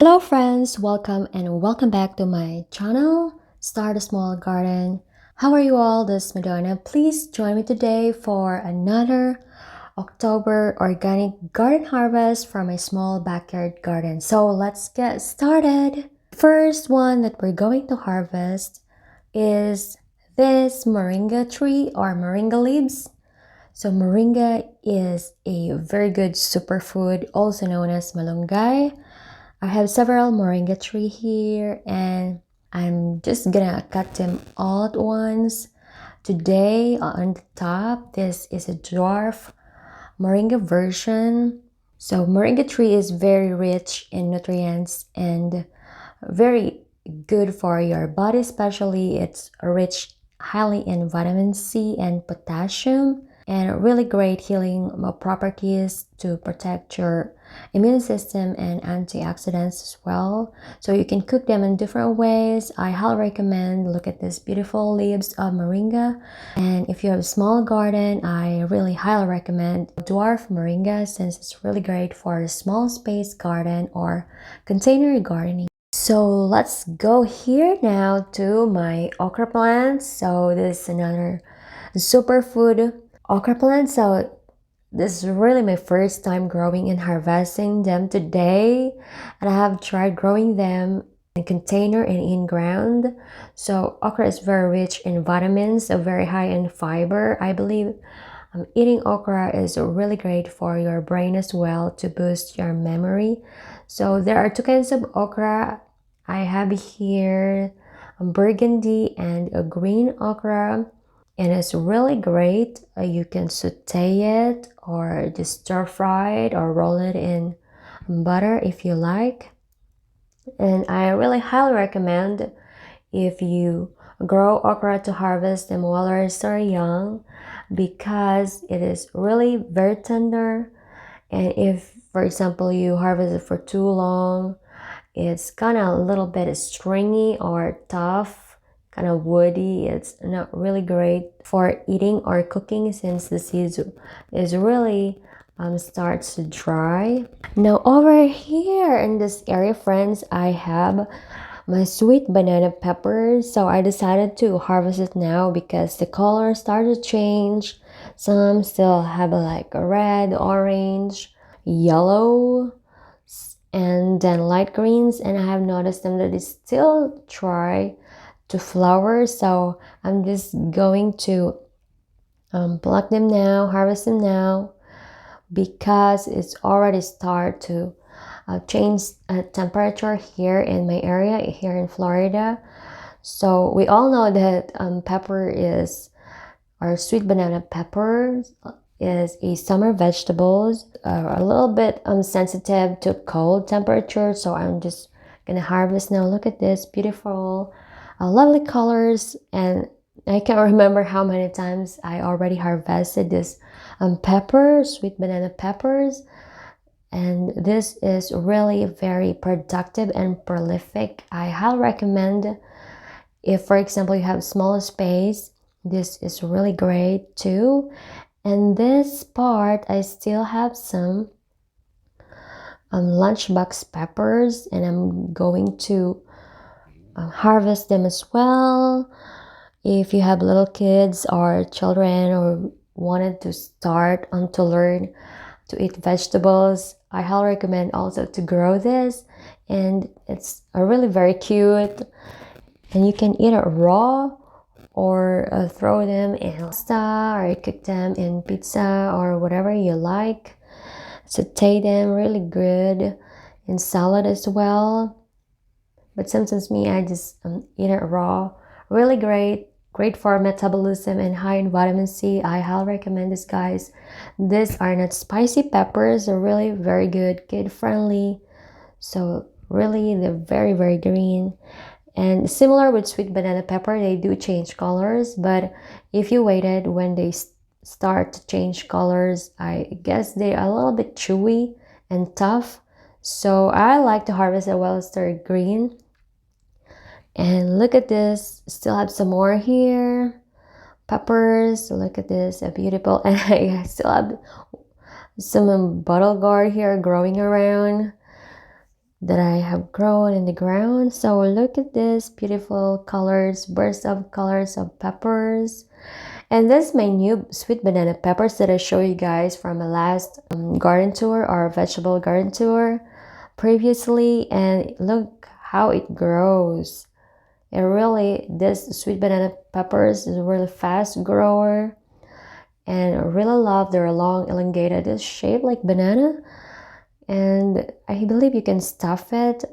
Hello friends, welcome back to my channel, Start a Small Garden. How are you all? This is Madonna. Please join me today for another October organic garden harvest from my small backyard garden. So let's get started. First one that we're going to harvest is this moringa tree or moringa leaves. So moringa is a very good superfood, also known as malunggay. I have several moringa tree here and I'm just gonna cut them all at once. Today on the top, this is a dwarf moringa version. So moringa tree is very rich in nutrients and very good for your body, especially it's rich highly in vitamin C and potassium and really great healing properties to protect your immune system and antioxidants as well. So you can cook them in different ways. I highly recommend. Look at these beautiful leaves of moringa. And if you have a small garden, I really highly recommend dwarf moringa since it's really great for a small space garden or container gardening. So let's go here now to my okra plants. So this is another superfood okra plant. So this is really my first time growing and harvesting them today, and I have tried growing them in container and in ground. So okra is very rich in vitamins, so very high in fiber. I believe eating okra is really great for your brain as well to boost your memory. So there are two kinds of okra. I have here a burgundy and a green okra, and it's really great. You can saute it or just stir fry it or roll it in butter if you like. And I really highly recommend if you grow okra to harvest them while they're still young because it is really very tender. And if, for example, you harvest it for too long, it's kind of a little bit stringy or tough, kind of woody. It's not really great for eating or cooking since the seeds is really starts to dry. Now over here in this area, friends, I have my sweet banana peppers. So I decided to harvest it now because the color started to change. Some still have like a red, orange, yellow, and then light greens, and I have noticed them that it's still try to flower. So I'm just going to pluck them now, harvest them now, because it's already start to change temperature here in my area here in Florida. So we all know that pepper is, or sweet banana pepper is a summer vegetables, a little bit sensitive to cold temperature. So I'm just gonna harvest now. Look at this beautiful lovely colors, and I can't remember how many times I already harvested this sweet banana peppers, and this is really very productive and prolific. I highly recommend if, for example, you have small space, this is really great too. And this part, I still have some lunchbox peppers, and I'm going to harvest them as well. If you have little kids or children or wanted to start to learn to eat vegetables, I highly recommend also to grow this, and it's really very cute, and you can eat it raw or throw them in pasta or cook them in pizza or whatever you like. Saute them really good in salad as well, but sometimes me, I just eat it raw. Really great for metabolism and high in vitamin C. I highly recommend this, guys. These are not spicy peppers. They're really very good, kid friendly. So really they're very green. And similar with sweet banana pepper, they do change colors, but if you waited when they start to change colors, I guess they are a little bit chewy and tough. So I like to harvest it while it's still green. And look at this, still have some more here. Peppers, look at this, beautiful. And I still have some bottle gourd here growing around. that I have grown in the ground. So look at this beautiful colors, bursts of colors of peppers. And this is my new sweet banana peppers that I show you guys from my last garden tour or vegetable garden tour previously. And look how it grows. It really, this sweet banana peppers is a really fast grower. And I really love their long elongated, it's shaped like banana. And I believe you can stuff it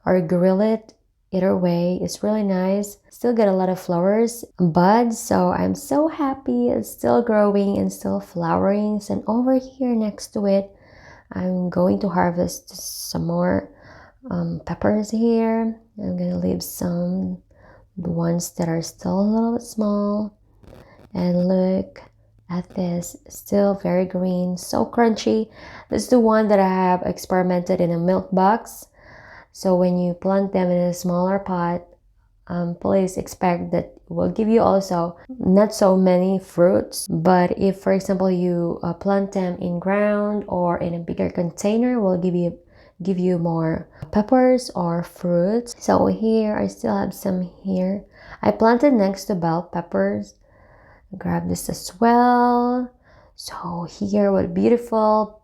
or grill it. Either way, it's really nice. Still get a lot of flowers, buds, so I'm so happy it's still growing and still flowering. And over here next to it, I'm going to harvest some more peppers here. I'm gonna leave some, the ones that are still a little bit small. And look at this, still very green, so crunchy. This is the one that I have experimented in a milk box. So when you plant them in a smaller pot, please expect that it will give you also not so many fruits. But if, for example, you plant them in ground or in a bigger container, it will give you more peppers or fruits. So here I still have some here. I planted next to bell peppers. Grab this as well. So here, what beautiful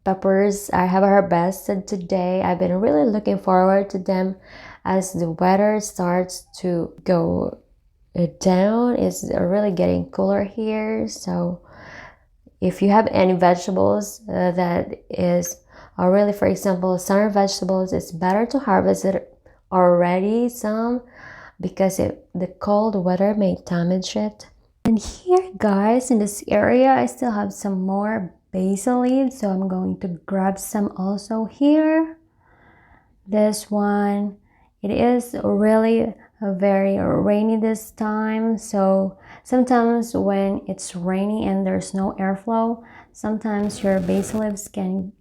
peppers I have harvested today. I've been really looking forward to them as the weather starts to go down. It's really getting cooler here. So if you have any vegetables that is really, for example, summer vegetables, it's better to harvest it already some, because the cold weather may damage it. And here, guys, in this area, I still have some more basil leaves, so I'm going to grab some also here. This one, it is really very rainy this time, so sometimes when it's rainy and there's no airflow, sometimes your basil leaves can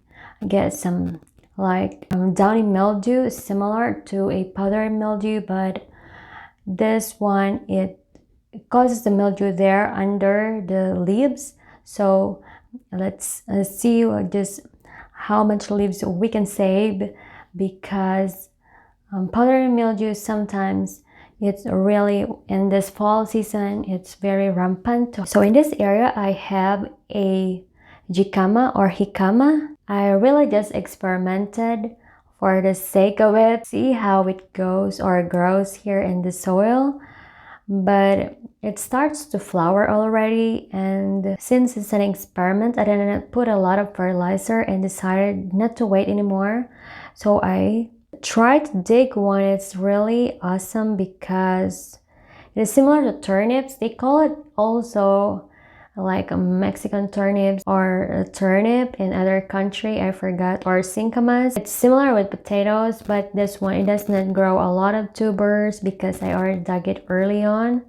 get some like downy mildew, similar to a powdery mildew, but this one, it causes the mildew there under the leaves. So let's see just how much leaves we can save, because powdery mildew sometimes it's really, in this fall season, it's very rampant. So in this area I have a jicama or jicama. I really just experimented for the sake of it, see how it goes or grows here in the soil. But it starts to flower already, and since it's an experiment, I didn't put a lot of fertilizer and decided not to wait anymore. So I tried to dig one. It's really awesome because it is similar to turnips. They call it also like a Mexican turnips or a turnip in other country, I forgot, or sikamas. It's similar with potatoes, but this one, it does not grow a lot of tubers because I already dug it early on.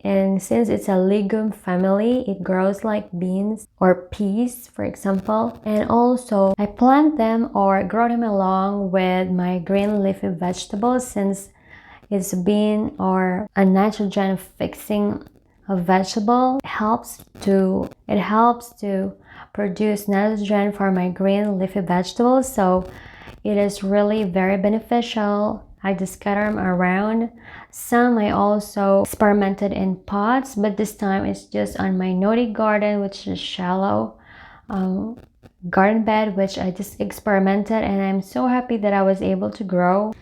And since it's a legume family, it grows like beans or peas, for example. And also, I plant them or grow them along with my green leafy vegetables, since it's bean or a nitrogen fixing a vegetable. It helps to produce nitrogen for my green leafy vegetables, so it is really very beneficial. I just scatter them around. Some I also experimented in pots, but this time it's just on my noti garden, which is shallow garden bed, which I just experimented, and I'm so happy that I was able to grow.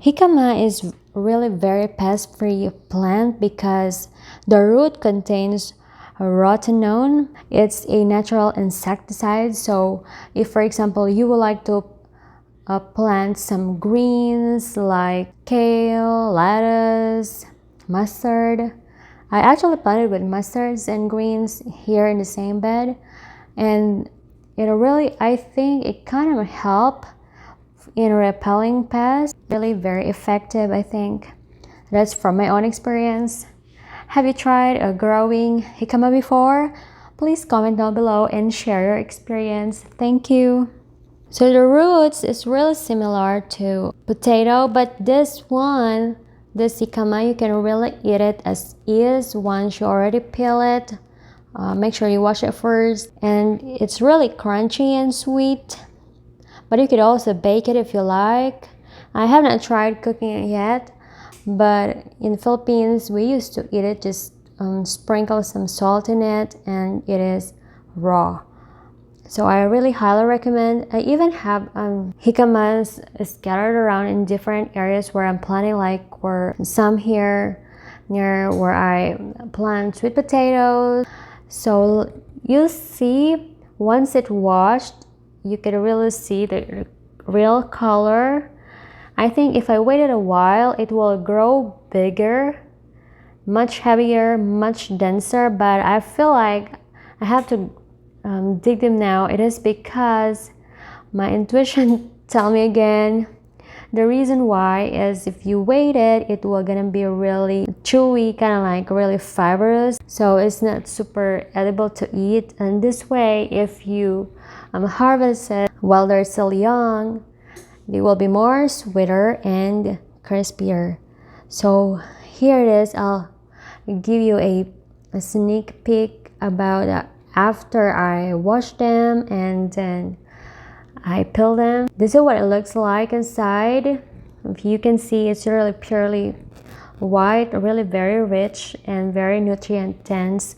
Jicama is really very pest-free plant because the root contains rotenone. It's a natural insecticide. So if, for example, you would like to plant some greens like kale, lettuce, mustard. I actually planted with mustards and greens here in the same bed, and it really, I think it kind of helped in repelling pests. Really very effective, I think. That's from my own experience. Have you tried growing jicama before? Please comment down below and share your experience. Thank you. So the roots is really similar to potato, but this one, the sikama, you can really eat it as is once you already peel it. Make sure you wash it first, and it's really crunchy and sweet. but you could also bake it if you like. I haven't tried cooking it yet, but in the Philippines we used to eat it, just sprinkle some salt in it, and it is raw. So I really highly recommend. I even have jicamas scattered around in different areas where I'm planting, like where some here near where I plant sweet potatoes. So you see, once it's washed, you can really see the real color. I think if I waited a while, it will grow bigger, much heavier, much denser, but I feel like I have to dig them now. It is because my intuition tell me again, the reason why is if you wait it will gonna be really chewy, kind of like really fibrous, so it's not super edible to eat. And this way, if you harvest it while they're still young, they will be more sweeter and crispier. So here it is. I'll give you a sneak peek about after I wash them and then I peel them. This is what it looks like inside. If you can see, it's really purely white, really very rich and very nutrient dense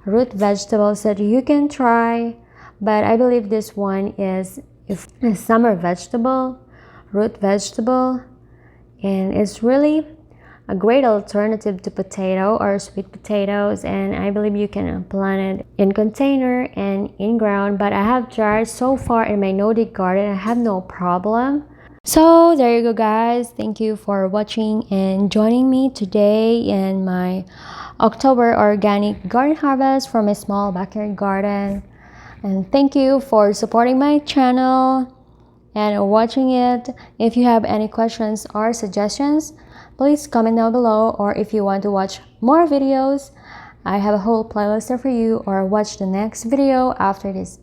root vegetables that you can try. But I believe this one is a summer vegetable, root vegetable, and it's really a great alternative to potato or sweet potatoes. And I believe you can plant it in container and in ground, but I have tried so far in my no-dig garden. I have no problem. So there you go, guys. Thank you for watching and joining me today in my October organic garden harvest from a small backyard garden. And thank you for supporting my channel and watching it. If you have any questions or suggestions, please comment down below, or if you want to watch more videos, I have a whole playlist there for you, or watch the next video after this